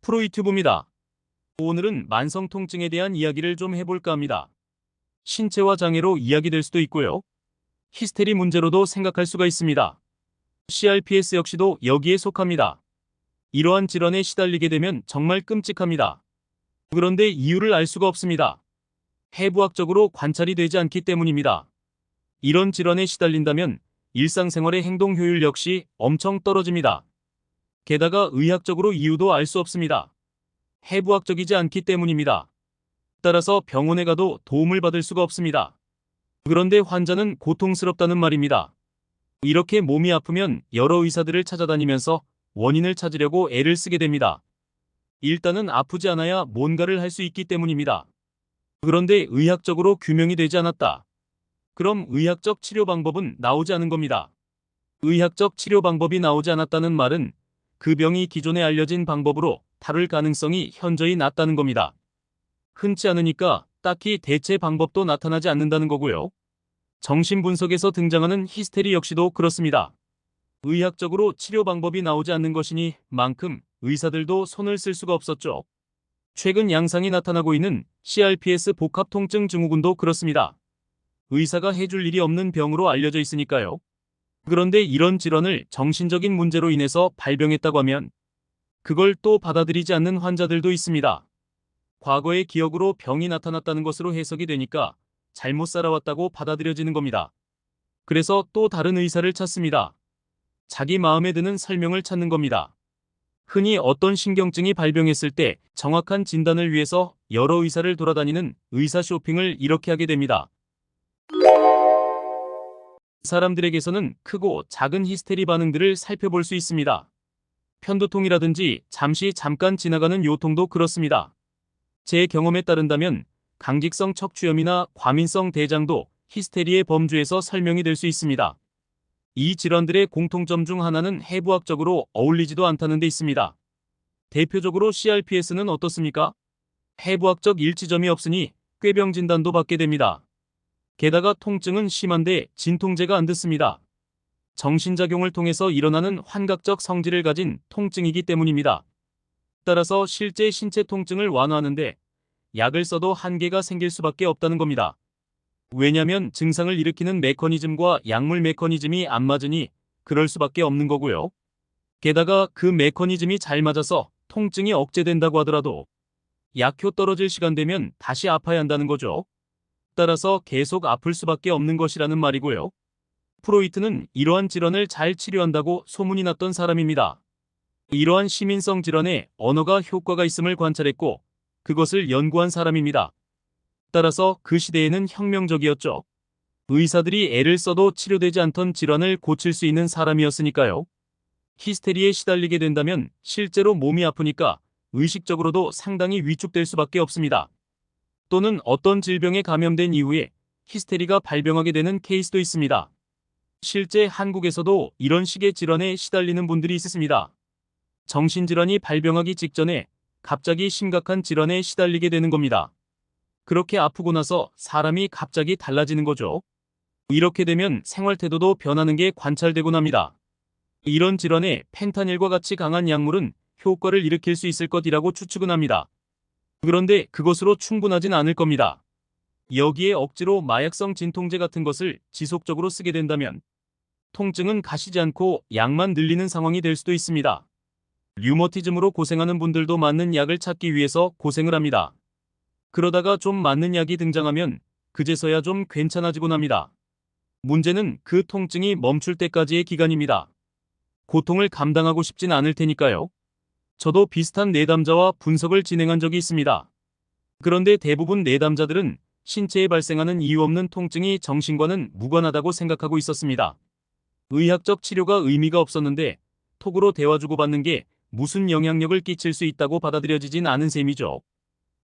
프로유튜브입니다. 오늘은 만성 통증에 대한 이야기를 좀 해볼까 합니다. 신체화 장애로 이야기될 수도 있고요. 히스테리 문제로도 생각할 수가 있습니다. CRPS 역시도 여기에 속합니다. 이러한 질환에 시달리게 되면 정말 끔찍합니다. 그런데 이유를 알 수가 없습니다. 해부학적으로 관찰이 되지 않기 때문입니다. 이런 질환에 시달린다면 일상생활의 행동 효율 역시 엄청 떨어집니다. 게다가 의학적으로 이유도 알 수 없습니다. 해부학적이지 않기 때문입니다. 따라서 병원에 가도 도움을 받을 수가 없습니다. 그런데 환자는 고통스럽다는 말입니다. 이렇게 몸이 아프면 여러 의사들을 찾아다니면서 원인을 찾으려고 애를 쓰게 됩니다. 일단은 아프지 않아야 뭔가를 할 수 있기 때문입니다. 그런데 의학적으로 규명이 되지 않았다. 그럼 의학적 치료 방법은 나오지 않은 겁니다. 의학적 치료 방법이 나오지 않았다는 말은 그 병이 기존에 알려진 방법으로 다룰 가능성이 현저히 낮다는 겁니다. 흔치 않으니까 딱히 대체 방법도 나타나지 않는다는 거고요. 정신분석에서 등장하는 히스테리 역시도 그렇습니다. 의학적으로 치료 방법이 나오지 않는 것이니 만큼 의사들도 손을 쓸 수가 없었죠. 최근 양상이 나타나고 있는 CRPS 복합통증 증후군도 그렇습니다. 의사가 해줄 일이 없는 병으로 알려져 있으니까요. 그런데 이런 질환을 정신적인 문제로 인해서 발병했다고 하면 그걸 또 받아들이지 않는 환자들도 있습니다. 과거의 기억으로 병이 나타났다는 것으로 해석이 되니까 잘못 살아왔다고 받아들여지는 겁니다. 그래서 또 다른 의사를 찾습니다. 자기 마음에 드는 설명을 찾는 겁니다. 흔히 어떤 신경증이 발병했을 때 정확한 진단을 위해서 여러 의사를 돌아다니는 의사 쇼핑을 이렇게 하게 됩니다. 사람들에게서는 크고 작은 히스테리 반응들을 살펴볼 수 있습니다. 편두통이라든지 잠깐 지나가는 요통도 그렇습니다. 제 경험에 따른다면 강직성 척추염이나 과민성 대장도 히스테리의 범주에서 설명이 될 수 있습니다. 이 질환들의 공통점 중 하나는 해부학적으로 어울리지도 않다는 데 있습니다. 대표적으로 CRPS는 어떻습니까? 해부학적 일치점이 없으니 꾀병 진단도 받게 됩니다. 게다가 통증은 심한데 진통제가 안 듣습니다. 정신작용을 통해서 일어나는 환각적 성질을 가진 통증이기 때문입니다. 따라서 실제 신체 통증을 완화하는데 약을 써도 한계가 생길 수밖에 없다는 겁니다. 왜냐면 증상을 일으키는 메커니즘과 약물 메커니즘이 안 맞으니 그럴 수밖에 없는 거고요. 게다가 그 메커니즘이 잘 맞아서 통증이 억제된다고 하더라도 약효 떨어질 시간 되면 다시 아파야 한다는 거죠. 따라서 계속 아플 수밖에 없는 것이라는 말이고요. 프로이트는 이러한 질환을 잘 치료한다고 소문이 났던 사람입니다. 이러한 시민성 질환에 언어가 효과가 있음을 관찰했고 그것을 연구한 사람입니다. 따라서 그 시대에는 혁명적이었죠. 의사들이 애를 써도 치료되지 않던 질환을 고칠 수 있는 사람이었으니까요. 히스테리에 시달리게 된다면 실제로 몸이 아프니까 의식적으로도 상당히 위축될 수밖에 없습니다. 또는 어떤 질병에 감염된 이후에 히스테리가 발병하게 되는 케이스도 있습니다. 실제 한국에서도 이런 식의 질환에 시달리는 분들이 있습니다. 정신질환이 발병하기 직전에 갑자기 심각한 질환에 시달리게 되는 겁니다. 그렇게 아프고 나서 사람이 갑자기 달라지는 거죠. 이렇게 되면 생활 태도도 변하는 게 관찰되곤 합니다. 이런 질환에 펜타닐과 같이 강한 약물은 효과를 일으킬 수 있을 것이라고 추측은 합니다. 그런데 그것으로 충분하진 않을 겁니다. 여기에 억지로 마약성 진통제 같은 것을 지속적으로 쓰게 된다면 통증은 가시지 않고 약만 늘리는 상황이 될 수도 있습니다. 류머티즘으로 고생하는 분들도 맞는 약을 찾기 위해서 고생을 합니다. 그러다가 좀 맞는 약이 등장하면 그제서야 좀 괜찮아지곤 합니다. 문제는 그 통증이 멈출 때까지의 기간입니다. 고통을 감당하고 싶진 않을 테니까요. 저도 비슷한 내담자와 분석을 진행한 적이 있습니다. 그런데 대부분 내담자들은 신체에 발생하는 이유 없는 통증이 정신과는 무관하다고 생각하고 있었습니다. 의학적 치료가 의미가 없었는데 톡으로 대화 주고받는 게 무슨 영향력을 끼칠 수 있다고 받아들여지진 않은 셈이죠.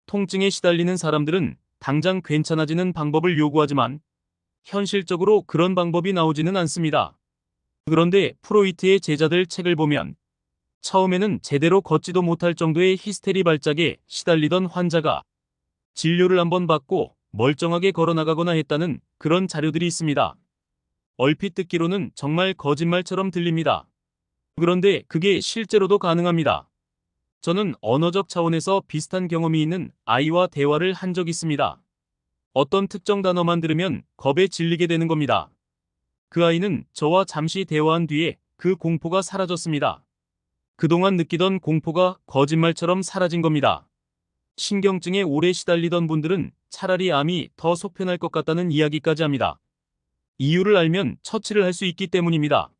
통증에 시달리는 사람들은 당장 괜찮아지는 방법을 요구하지만 현실적으로 그런 방법이 나오지는 않습니다. 그런데 프로이트의 제자들 책을 보면 처음에는 제대로 걷지도 못할 정도의 히스테리 발작에 시달리던 환자가 진료를 한번 받고 멀쩡하게 걸어나가거나 했다는 그런 자료들이 있습니다. 얼핏 듣기로는 정말 거짓말처럼 들립니다. 그런데 그게 실제로도 가능합니다. 저는 언어적 차원에서 비슷한 경험이 있는 아이와 대화를 한 적 있습니다. 어떤 특정 단어만 들으면 겁에 질리게 되는 겁니다. 그 아이는 저와 잠시 대화한 뒤에 그 공포가 사라졌습니다. 그동안 느끼던 공포가 거짓말처럼 사라진 겁니다. 신경증에 오래 시달리던 분들은 차라리 암이 더 속편할 것 같다는 이야기까지 합니다. 이유를 알면 처치를 할 수 있기 때문입니다.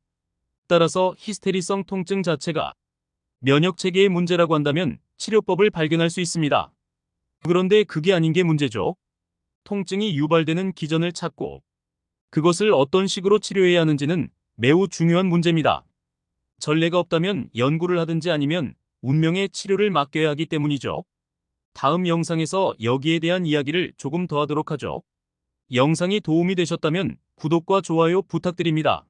따라서 히스테리성 통증 자체가 면역체계의 문제라고 한다면 치료법을 발견할 수 있습니다. 그런데 그게 아닌 게 문제죠. 통증이 유발되는 기전을 찾고 그것을 어떤 식으로 치료해야 하는지는 매우 중요한 문제입니다. 전례가 없다면 연구를 하든지 아니면 운명의 치료를 맡겨야 하기 때문이죠. 다음 영상에서 여기에 대한 이야기를 조금 더 하도록 하죠. 영상이 도움이 되셨다면 구독과 좋아요 부탁드립니다.